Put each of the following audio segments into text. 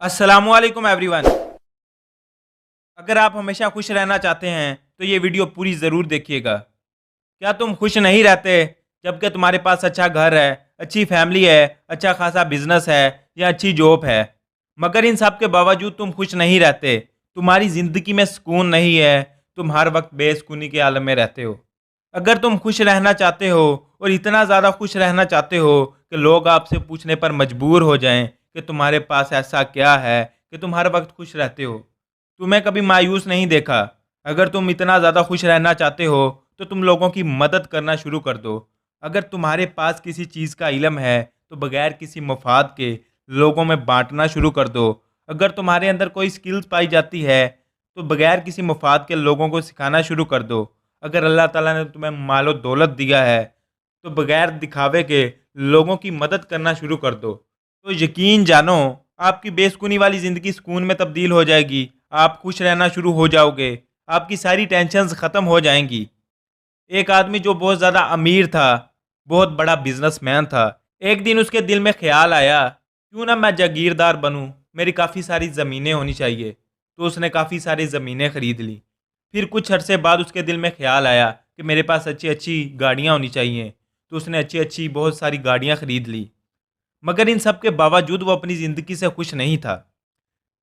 السلام علیکم every one. اگر آپ ہمیشہ خوش رہنا چاہتے ہیں تو یہ ویڈیو پوری ضرور دیکھیے گا۔ کیا تم خوش نہیں رہتے جبکہ تمہارے پاس اچھا گھر ہے، اچھی فیملی ہے، اچھا خاصا بزنس ہے یا اچھی جاب ہے، مگر ان سب کے باوجود تم خوش نہیں رہتے؟ تمہاری زندگی میں سکون نہیں ہے، تم ہر وقت بے سکونی کے عالم میں رہتے ہو۔ اگر تم خوش رہنا چاہتے ہو اور اتنا زیادہ خوش رہنا چاہتے ہو کہ لوگ آپ سے پوچھنے پر مجبور ہو جائیں کہ تمہارے پاس ایسا کیا ہے کہ تم ہر وقت خوش رہتے ہو، تمہیں کبھی مایوس نہیں دیکھا۔ اگر تم اتنا زیادہ خوش رہنا چاہتے ہو تو تم لوگوں کی مدد کرنا شروع کر دو۔ اگر تمہارے پاس کسی چیز کا علم ہے تو بغیر کسی مفاد کے لوگوں میں بانٹنا شروع کر دو۔ اگر تمہارے اندر کوئی سکلز پائی جاتی ہے تو بغیر کسی مفاد کے لوگوں کو سکھانا شروع کر دو۔ اگر اللہ تعالیٰ نے تمہیں مال و دولت دیا ہے تو بغیر دکھاوے کے لوگوں کی مدد کرنا شروع کر دو۔ تو یقین جانو آپ کی بے سکونی والی زندگی سکون میں تبدیل ہو جائے گی، آپ خوش رہنا شروع ہو جاؤ گے، آپ کی ساری ٹینشنز ختم ہو جائیں گی۔ ایک آدمی جو بہت زیادہ امیر تھا، بہت بڑا بزنس مین تھا، ایک دن اس کے دل میں خیال آیا کیوں نہ میں جاگیردار بنوں، میری کافی ساری زمینیں ہونی چاہیے۔ تو اس نے کافی ساری زمینیں خرید لی۔ پھر کچھ عرصے بعد اس کے دل میں خیال آیا کہ میرے پاس اچھی اچھی گاڑیاں ہونی چاہیے، تو اس نے اچھی اچھی بہت ساری گاڑیاں خرید لی۔ مگر ان سب کے باوجود وہ اپنی زندگی سے خوش نہیں تھا۔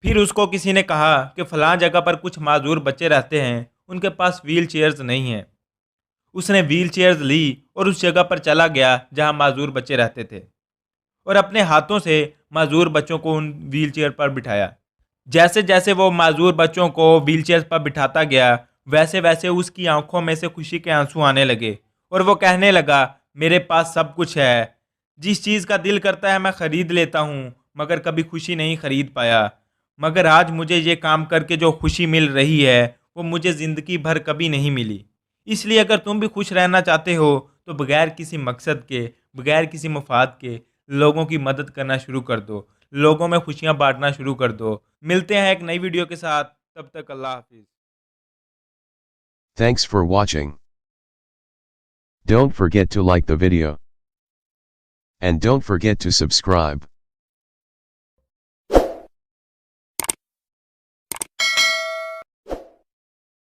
پھر اس کو کسی نے کہا کہ فلاں جگہ پر کچھ معذور بچے رہتے ہیں، ان کے پاس ویل چیئرز نہیں ہیں۔ اس نے ویل چیئرز لی اور اس جگہ پر چلا گیا جہاں معذور بچے رہتے تھے، اور اپنے ہاتھوں سے معذور بچوں کو ان ویل چیئر پر بٹھایا۔ جیسے جیسے وہ معذور بچوں کو ویل چیئر پر بٹھاتا گیا، ویسے ویسے اس کی آنکھوں میں سے خوشی کے آنسو آنے لگے، اور وہ کہنے لگا میرے پاس سب کچھ ہے، جس چیز کا دل کرتا ہے میں خرید لیتا ہوں، مگر کبھی خوشی نہیں خرید پایا۔ مگر آج مجھے یہ کام کر کے جو خوشی مل رہی ہے وہ مجھے زندگی بھر کبھی نہیں ملی۔ اس لیے اگر تم بھی خوش رہنا چاہتے ہو تو بغیر کسی مقصد کے، بغیر کسی مفاد کے لوگوں کی مدد کرنا شروع کر دو، لوگوں میں خوشیاں بانٹنا شروع کر دو۔ ملتے ہیں ایک نئی ویڈیو کے ساتھ، تب تک اللہ حافظ۔ Thanks for watching. Don't forget to like the video. And don't forget to subscribe.